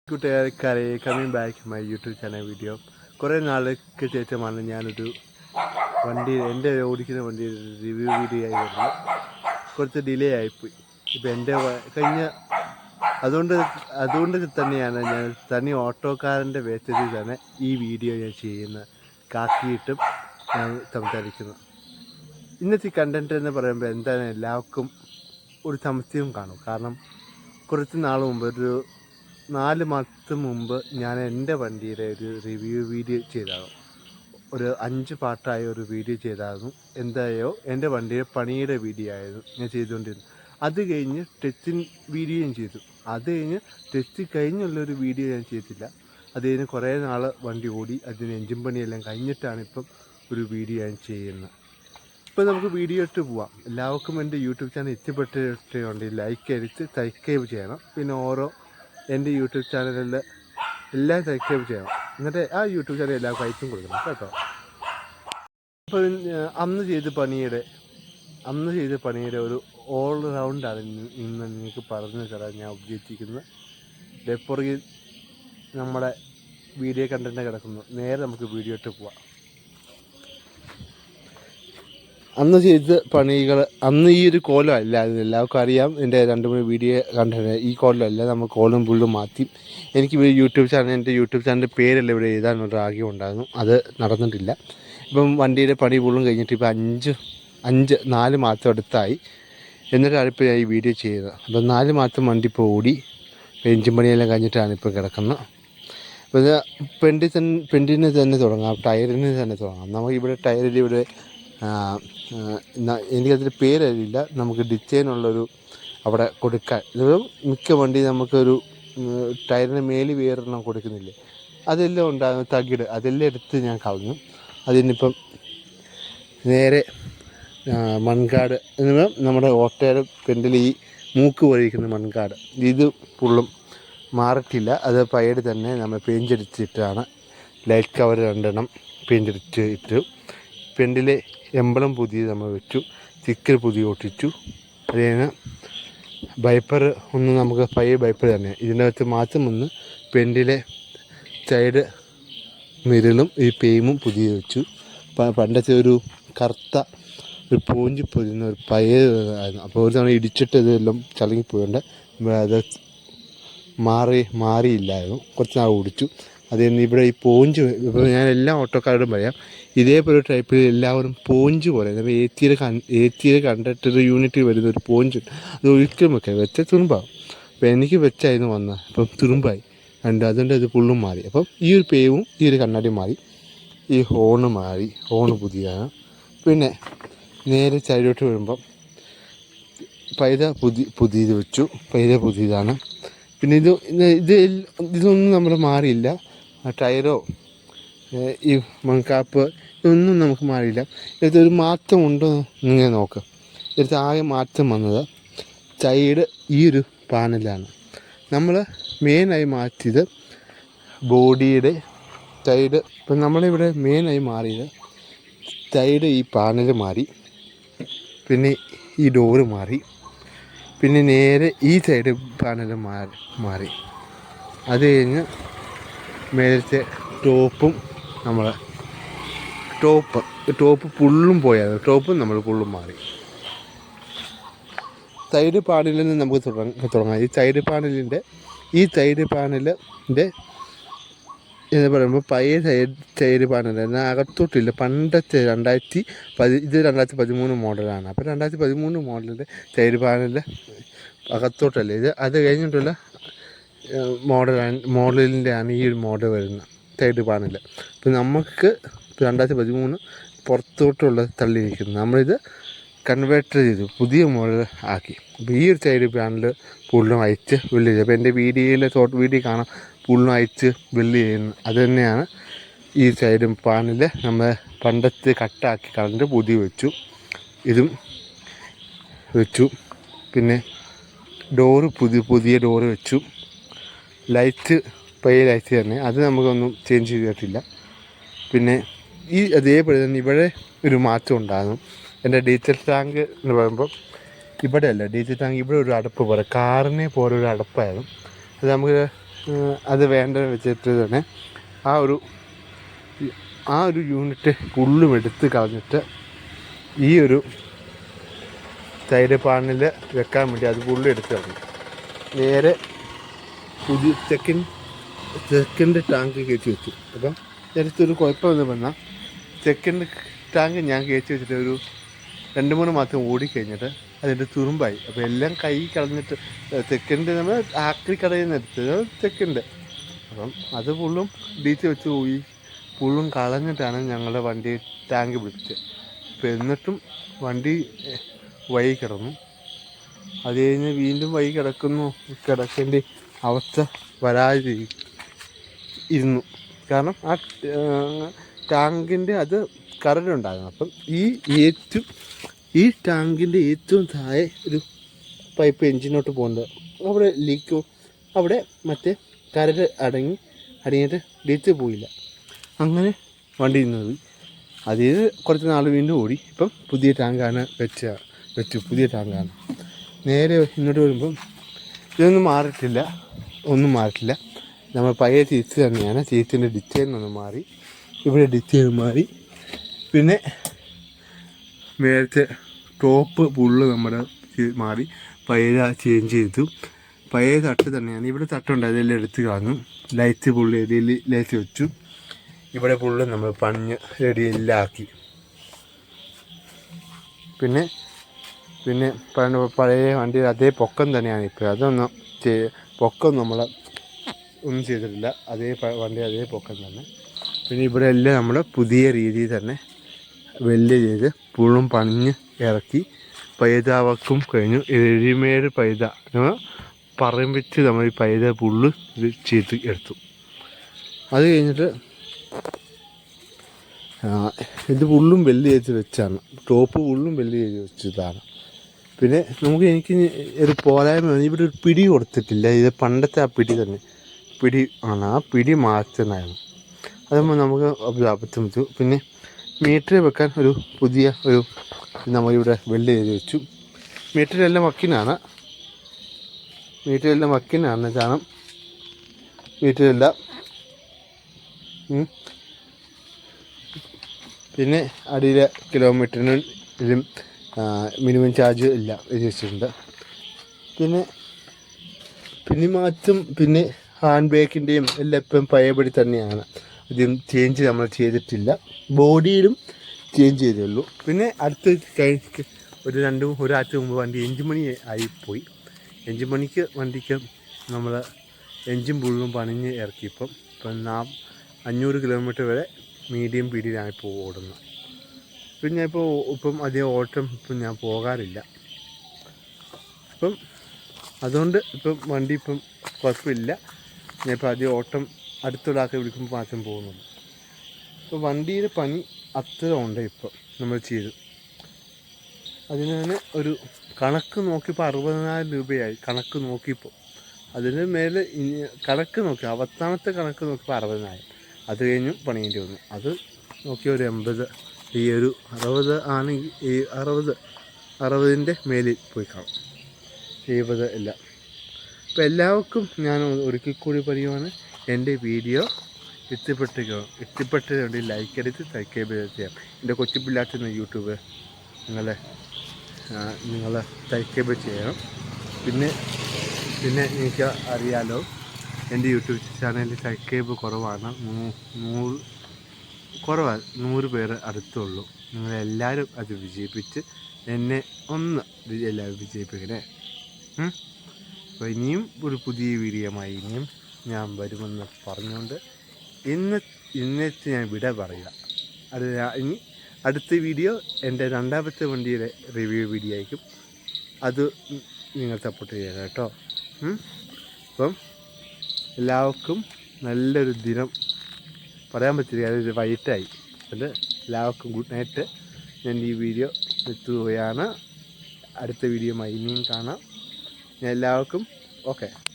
കൂട്ടുകാരെ coming back my YouTube channel video. കുറേ നാൾക്ക് ശേഷമാണ് ഞാനൊരു എൻ്റെ ഓടിക്കുന്ന വണ്ടി റിവ്യൂ വീഡിയോ ആയി വരുന്നത്. കുറച്ച് ഡിലേ ആയിപ്പോയി. ഇപ്പം എൻ്റെ കഴിഞ്ഞ അതുകൊണ്ട് തന്നെയാണ് ഞാൻ തനി ഓട്ടോക്കാരൻ്റെ വേസ്റ്റേജിൽ തന്നെ ഈ വീഡിയോ ഞാൻ ചെയ്യുന്നത്, കാക്കിയിട്ടും ഞാൻ സംസാരിക്കുന്നത്. ഇന്നത്തെ കണ്ടൻറ്റ് എന്ന് പറയുമ്പോൾ എന്താണ് എല്ലാവർക്കും ഒരു സംശയം കാണും. കാരണം കുറച്ച് നാൾ മുമ്പ്, ഒരു 4 മാസം മുമ്പ് ഞാൻ എൻ്റെ വണ്ടിയുടെ ഒരു റിവ്യൂ വീഡിയോ ചെയ്തായിരുന്നു. ഒരു 5 പാർട്ടായ ഒരു വീഡിയോ ചെയ്തായിരുന്നു. എന്തായോ എൻ്റെ വണ്ടിയുടെ പണിയുടെ വീഡിയോ ആയിരുന്നു ഞാൻ ചെയ്തുകൊണ്ടിരുന്നത്. അത് കഴിഞ്ഞ് ടെസ്റ്റിംഗ് വീഡിയോയും ചെയ്തു. അത് കഴിഞ്ഞ് ടെസ്റ്റ് കഴിഞ്ഞുള്ളൊരു വീഡിയോ ഞാൻ ചെയ്തില്ല. അത് കഴിഞ്ഞ് കുറേ നാൾ വണ്ടി ഓടി അതിന് എൻജിൻ പണിയെല്ലാം കഴിഞ്ഞിട്ടാണ് ഇപ്പം ഒരു വീഡിയോ ഞാൻ ചെയ്യുന്നത്. ഇപ്പം നമുക്ക് വീഡിയോ ഇട്ട് പോവാം. എല്ലാവർക്കും എൻ്റെ യൂട്യൂബ് ചാനൽ ഇഷ്ടപ്പെട്ടിട്ടുണ്ട് ലൈക്ക് അടിച്ച് സബ്സ്ക്രൈബ് ചെയ്യണം. പിന്നെ എൻ്റെ യൂട്യൂബ് ചാനലിൽ എല്ലാം സബ്സ്ക്രൈബ് ചെയ്യണം. എന്നിട്ട് ആ യൂട്യൂബ് ചാനൽ എല്ലാവർക്കും അയച്ചും കൊടുക്കണം കേട്ടോ. അപ്പോൾ അന്ന് ചെയ്ത പണിയുടെ ഒരു ഓൾ റൗണ്ടാണ് ഇന്ന് നിങ്ങൾക്ക് പറഞ്ഞു തരാൻ ഞാൻ ഉദ്ദേശിക്കുന്നത്. പുറകിൽ നമ്മുടെ വീഡിയോ കണ്ടന്റ് കിടക്കുന്നു. നേരെ നമുക്ക് വീഡിയോ ഇട്ട് പോവാം. അന്ന് ചെയ്ത പണികൾ അന്ന് ഈ ഒരു കോലം അല്ല, അത് എല്ലാവർക്കും അറിയാം. എൻ്റെ 2-3 വീഡിയോ കണ്ടിട്ട് ഈ കോലമല്ല, നമ്മൾ കോലും പുള്ളും മാറ്റി. എനിക്ക് എൻ്റെ യൂട്യൂബ് ചാനലിൻ്റെ പേരല്ല ഇവിടെ എഴുതാനൊരു ആഗ്രഹം ഉണ്ടായിരുന്നു. അത് നടന്നിട്ടില്ല. ഇപ്പം വണ്ടിയുടെ പണി പുള്ളും കഴിഞ്ഞിട്ട് ഇപ്പം 4 മാസം അടുത്തായി. എന്നിട്ടാണ് ഇപ്പോൾ ഞാൻ ഈ വീഡിയോ ചെയ്തത്. അപ്പം 4 മാസം വണ്ടി ഇപ്പോൾ ഓടി എൻജിൻ പണിയെല്ലാം കഴിഞ്ഞിട്ടാണ് ഇപ്പോൾ കിടക്കുന്നത്. അപ്പോൾ ഇത് പെൻഡിന് തന്നെ തുടങ്ങാം, ടയറിന് തന്നെ തുടങ്ങാം. നമുക്ക് ഇവിടെ ടയറിൽ ഇവിടെ എനിക്കതിൻ്റെ പേരറിയില്ല. നമുക്ക് ഡിസൈനുള്ളൊരു അവിടെ കൊടുക്കാൻ, ഇത് മിക്ക വണ്ടി നമുക്കൊരു ടയറിന് മേലിൽ വേറെണ്ണം കൊടുക്കുന്നില്ലേ, അതെല്ലാം ഉണ്ടാകും തകിട്, അതെല്ലാം എടുത്ത് ഞാൻ കളഞ്ഞു. അതിനിപ്പം നേരെ മൺകാട് എന്ന് നമ്മുടെ ഓട്ടയുടെ പെൻഡിൽ ഈ മൂക്ക് വഴിക്കുന്ന മൺകാട്, ഇത് ഫുള്ളും മാറിയിട്ടില്ല. അത് പയ്യടി തന്നെ നമ്മൾ പെയിൻ്റടിച്ചിട്ടാണ്. ലൈറ്റ് കവർ 2 പെയിൻ്റടിച്ച് ഇട്ടു. പെൻഡിലെ എമ്പളം പുതിയത് നമ്മൾ വെച്ചു, സ്റ്റിക്കർ പുതിയ ഒട്ടിച്ചു. അത് കഴിഞ്ഞ് ബൈപ്പർ നമുക്ക് പഴയ ബൈപ്പർ തന്നെ. ഇതിൻ്റെ അകത്ത് മാറ്റം വന്ന് പെൻഡിലെ സൈഡ് മിരലും ഈ പെയിമും പുതിയ വെച്ചു. പണ്ടത്തെ ഒരു കറുത്ത ഒരു പൂഞ്ചി പൊതിയുന്ന ഒരു പഴയതായിരുന്നു. അപ്പോൾ ഒരു തവണ ഇടിച്ചിട്ട് ഇതെല്ലാം ചളങ്ങിപ്പോയുണ്ട്. അത് മാറിയില്ലായിരുന്നു. കുറച്ച് നാൾ ഓടിച്ചു. അത് കഴിഞ്ഞ് ഇവിടെ ഈ പോഞ്ച്, ഇപ്പോൾ ഞാൻ എല്ലാ ഓട്ടോക്കാരോടും പറയാം, ഇതേപോലെ ടൈപ്പിൽ എല്ലാവരും പോഞ്ച് പോലെ ഏത്തിയിൽ കണ്ടിട്ട് യൂണിറ്റിൽ വരുന്ന ഒരു പോഞ്ച്, അത് ഒരിക്കലും വെച്ച തുരുമ്പാകും. അപ്പോൾ എനിക്ക് വെച്ചായിരുന്നു വന്നത്, അപ്പം തുരുമ്പായി അതുകൊണ്ട് അത് ഫുള്ളും മാറി. അപ്പം ഈ ഒരു പേവും ഈ ഒരു കണ്ണാടി മാറി. ഈ ഹോണ് മാറി, ഹോണ് പുതിയതാണ്. പിന്നെ നേരെ സൈഡോട്ട് വരുമ്പം പുതിയത് വെച്ചു, പുതിയതാണ്. പിന്നെ ഇതൊന്നും നമ്മൾ മാറിയില്ല. ടയറോ ഈ മൺകാപ്പ് ഇതൊന്നും നമുക്ക് മാറിയില്ല. ഇതൊരു മാറ്റം ഉണ്ടോ എന്നിങ്ങനെ നോക്കാം. ഇതിൽ ആകെ മാറ്റം വന്നത് സൈഡ് ഈ ഒരു പാനലാണ്. നമ്മൾ മെയിനായി മാറ്റിയത് ബോഡിയുടെ സൈഡ്. ഇപ്പം നമ്മളിവിടെ മെയിനായി മാറിയത് സൈഡ് ഈ പാനൽ മാറി, പിന്നെ ഈ ഡോറ് മാറി, പിന്നെ നേരെ ഈ സൈഡ് പാനൽ മാറി. അത് കഴിഞ്ഞ് മേലത്തെ ടോപ്പും ടോപ്പ് ഫുള്ളും പോയായിരുന്നു. ടോപ്പും നമ്മൾ ഫുള്ളും മാറി. സൈഡ് പാനലിൽ നിന്ന് നമുക്ക് തുടങ്ങാം. ഈ സൈഡ് പാനലിൻ്റെ എന്ന് പറയുമ്പോൾ പഴയ സൈഡ് പാനൽ അകത്തോട്ടില്ല. പണ്ടത്തെ 2013 മോഡലാണ്. അപ്പോൾ 2013 മോഡലിൻ്റെ സൈഡ് പാനലിൻ്റെ അകത്തോട്ടല്ല ഇത്. അത് കഴിഞ്ഞിട്ടുള്ള മോഡലിൻ്റെ ആണ് ഈ ഒരു മോഡൽ വരുന്നത് സൈഡ് പാനൽ. അപ്പോൾ നമുക്ക് 2013 പുറത്തോട്ടുള്ള തള്ളിയിരിക്കുന്നു. നമ്മളിത് കൺവേർട്ടർ ചെയ്തു, പുതിയ മോഡൽ ആക്കി. അപ്പോൾ ഈ ഒരു സൈഡ് പാനൽ ഫുള്ളും അയച്ച് വെള്ളി ചെയ്തു. അപ്പോൾ എൻ്റെ ഷോർട്ട് വീഡിയോ കാണാം, ഫുള്ളും അയച്ച് വെള്ളി ചെയ്യുന്നു. അത് തന്നെയാണ് ഈ സൈഡ് പാനൽ. നമ്മൾ പണ്ടത്തെ കട്ടാക്കി കളഞ്ഞിട്ട് പുതിയ വെച്ചു, ഇതും വെച്ചു. പിന്നെ ഡോറ് പുതിയ ഡോറ് വെച്ചു. ലൈറ്റ് പഴയ ലൈറ്റ് തന്നെ, അത് നമുക്കൊന്നും ചേഞ്ച് ചെയ്തിട്ടില്ല. പിന്നെ അതേപോലെ തന്നെ ഇവിടെ ഒരു മാറ്റം ഉണ്ടാകും. എൻ്റെ ഡീസൽ ടാങ്ക് എന്ന് പറയുമ്പോൾ ഇവിടെ അല്ല, ഡീസൽ ടാങ്ക് ഇവിടെ ഒരു അടപ്പ് പോലെ, കാറിനെ പോലെ ഒരു അടപ്പായിരുന്നു. അത് നമുക്ക് അത് വേണ്ടത് വെച്ചിട്ട് തന്നെ ആ ഒരു യൂണിറ്റ് ഫുള്ളും എടുത്ത് കളഞ്ഞിട്ട് ഈ ഒരു സൈഡ് പാനിൽ വെക്കാൻ വേണ്ടി അത് ഫുള്ളും എടുത്ത് കളഞ്ഞു. നേരെ പുതിയ സെക്കൻഡ് ടാങ്ക് കയറ്റി വെച്ചു. അപ്പം നേരത്തൊരു കുഴപ്പമെന്ന് പറഞ്ഞാൽ സെക്കൻഡ് ടാങ്ക് ഞാൻ കയറ്റി വെച്ചിട്ട് ഒരു 2-3 മാസം ഓടിക്കഴിഞ്ഞിട്ട് അതിൻ്റെ തുറുമ്പായി. അപ്പോൾ എല്ലാം കൈ കളഞ്ഞിട്ട് സെക്കൻഡ് നമ്മൾ ആക്രി കടയിൽ നിന്ന് എടുത്തത് സെക്കൻഡ്. അപ്പം അത് ഫുള്ളും ഡീച്ച് വെച്ച് പോയി ഫുള്ളും കളഞ്ഞിട്ടാണ് ഞങ്ങളുടെ വണ്ടി ടാങ്ക് പിടിച്ചത്. അപ്പോൾ എന്നിട്ടും വണ്ടി വഴി കിടന്നു. അത് കഴിഞ്ഞ് വീണ്ടും വഴി കിടക്കേണ്ട അവസ്ഥ വരാതെ ഇരുന്നു. കാരണം ആ ടാങ്കിൻ്റെ അത് കറണ്ടുണ്ടായിരുന്നു. അപ്പം ഈ ടാങ്കിൻ്റെ ഏറ്റവും താഴെ ഒരു പൈപ്പ് എഞ്ചിനോട്ട് പോകുന്നുണ്ട്. അവിടെ ലീക്കോ അവിടെ മറ്റേ കരട് അടങ്ങിയിട്ട് ഡീച്ച് പോയില്ല. അങ്ങനെ വണ്ടി നിന്നത്. അതിൽ കുറച്ച് നാൾ വീണ്ടും ഓടി. ഇപ്പം പുതിയ ടാങ്കാണ് വെച്ചു പുതിയ ടാങ്കാണ്. നേരെ ഇങ്ങോട്ട് വരുമ്പം ഇതൊന്നും മാറിയിട്ടില്ല, ഒന്നും മാറിയിട്ടില്ല. നമ്മൾ പഴയ ചീറ്റ് തന്നെയാണ്. ചീറ്റിൻ്റെ ഡിസൈൻ ഒന്ന് മാറി, ഇവിടെ ഡിസൈൻ മാറി. പിന്നെ നേരത്തെ ടോപ്പ് ഫുള്ള് നമ്മുടെ മാറി പഴയ ചേഞ്ച് ചെയ്തു. പഴയ തട്ട് തന്നെയാണ്. ഇവിടെ തട്ടുണ്ട്, അതെല്ലാം എടുത്ത് കളഞ്ഞു. ലൈറ്റ് ഫുള്ള് ഏരിയയിൽ ലൈറ്റ് വെച്ചു. ഇവിടെ ഫുള്ള് നമ്മൾ പഞ്ഞ് റെഡിയെല്ലാം ആക്കി. പിന്നെ പഴയ വണ്ടി അതേ പൊക്കം തന്നെയാണ് ഇപ്പോൾ. അതൊന്നും പൊക്കം നമ്മൾ ഒന്നും ചെയ്തിട്ടില്ല. വണ്ടി അതേ പൊക്കം തന്നെ. പിന്നെ ഇവിടെ എല്ലാം നമ്മൾ പുതിയ രീതിയിൽ തന്നെ വെല്ല് ചെയ്ത് ഫുള്ളും പണിഞ്ഞ് ഇറക്കി. പൈതാവക്കും കഴിഞ്ഞു. റെഡിമെയ്ഡ് പൈത പറമ്പിച്ച് നമ്മൾ ഈ പൈത ഫുള്ള് ഇത് ചെയ്ത് എടുത്തു. അത് കഴിഞ്ഞിട്ട് ഇത് ഫുള്ളും വെല്ല് ചെയ്ത് വെച്ചാണ്. ടോപ്പ് ഫുള്ളും വെല്ല് ചെയ്ത് വെച്ചതാണ്. പിന്നെ എനിക്ക് ഒരു പോരായ്മ, ഇവിടെ ഒരു പിടി കൊടുത്തിട്ടില്ല. ഇത് പണ്ടത്തെ ആ പിടി തന്നെ പിടി ആണ്. ആ പിടി മാറ്റുന്നതായിരുന്നു. അതുമ്പോൾ നമുക്ക് അബദ്ധം വെച്ചു. പിന്നെ മീറ്റർ വെക്കാൻ പുതിയ നമ്മളിവിടെ വെല്ല് ചെയ്ത് വെച്ചു. മീറ്ററെല്ലാം വക്കിനാണ് കാരണം മീറ്ററെല്ലാം. പിന്നെ അടിയിലെ കിലോമീറ്ററിന് ഇതിലും മിനിമം ചാർജ് ഇല്ല എഴുതി വെച്ചിട്ടുണ്ട്. പിന്നെ മാറ്റം പിന്നെ ഹാൻഡ് ബ്രേക്കിൻ്റെയും എല്ലാം ഇപ്പം പഴയപടി തന്നെയാണ്. ഇതും ചേഞ്ച് നമ്മൾ ചെയ്തിട്ടില്ല. ബോഡിയിലും ചേഞ്ച് ചെയ്തേ ഉള്ളൂ. പിന്നെ അടുത്ത് ഒരാഴ്ച മുമ്പ് വണ്ടി എഞ്ചിൻ പണി ആയിപ്പോയി. എഞ്ചിൻ പണിക്ക് വണ്ടിക്ക് നമ്മൾ എഞ്ചിൻ ഫുള്ളും പണിഞ്ഞ് ഇറക്കിയപ്പം 500 കിലോമീറ്റർ വരെ മീഡിയം സ്പീഡിലാണ് ഇപ്പോൾ ഓടുന്നത്. പിന്നെ ഇപ്പം അധികം ഓട്ടം ഞാൻ പോകാറില്ല. അതുകൊണ്ട് വണ്ടി കുഴപ്പമില്ല. ഞാനിപ്പോൾ അധികം ഓട്ടം അടുത്തൊരാൾക്ക് വിളിക്കുമ്പോൾ മാത്രം പോകുന്നുള്ളൂ. ഇപ്പോൾ വണ്ടിയുടെ പണി അത്ര ഉണ്ട് ഇപ്പോൾ നമ്മൾ ചെയ്തു. അതിന് തന്നെ ഒരു കണക്ക് നോക്കിയപ്പോൾ 60,000 രൂപയായി. കണക്ക് നോക്കിയപ്പോൾ അതിന് മേലെ കണക്ക് നോക്കി അവസാനത്തെ കണക്ക് നോക്കിയപ്പോൾ 60,000. അത് കഴിഞ്ഞും പണിയേണ്ടി വന്നു. അത് നോക്കിയ ഒരു 80, ഈ ഒരു 60 ആണെങ്കിൽ ഈ 60ൻ്റെ മേലിൽ പോയി കാണും. 70 ഇല്ല. അപ്പോൾ എല്ലാവർക്കും ഞാൻ ഒരിക്കൽ കൂടി പറയുവാണ്, എൻ്റെ വീഡിയോ ഇഷ്ടപ്പെട്ടതുകൊണ്ട് ലൈക്ക് അടിച്ച് സബ്സ്ക്രൈബ് ചെയ്യാം. എൻ്റെ കൊച്ചു പിള്ളേർക്കുന്ന യൂട്യൂബ് നിങ്ങൾ സബ്സ്ക്രൈബ് ചെയ്യണം. പിന്നെ എനിക്ക് അറിയാലോ, എൻ്റെ യൂട്യൂബ് ചാനലിൽ സബ്സ്ക്രൈബ് കുറവാണ്. 100 പേര് അടുത്തുള്ളൂ. നിങ്ങളെല്ലാവരും അത് വിജയിപ്പിച്ച് എന്നെ എല്ലാവരും വിജയിപ്പിക്കണേ. അപ്പോൾ ഇനിയും ഒരു പുതിയ വീഡിയോയുമായി ഇനിയും ഞാൻ വരുമെന്ന് പറഞ്ഞുകൊണ്ട് ഇന്നത്തെ ഞാൻ വിട പറയുക. ഇനി അടുത്ത വീഡിയോ എൻ്റെ 2ാമത്തെ വണ്ടിയുടെ റിവ്യൂ വീഡിയോ ആയിരിക്കും. അത് നിങ്ങൾ സപ്പോർട്ട് ചെയ്യണം കേട്ടോ. അപ്പം എല്ലാവർക്കും നല്ലൊരു ദിനം പറയാൻ പറ്റില്ല, അതൊരു വൈകിട്ടായി. അത് എല്ലാവർക്കും ഗുഡ് നൈറ്റ്. ഞാൻ ഈ വീഡിയോ നിർത്തുകയാണ്. അടുത്ത വീഡിയോയുമായി ഇനിയും കാണാം. എല്ലാവർക്കും ഓക്കെ.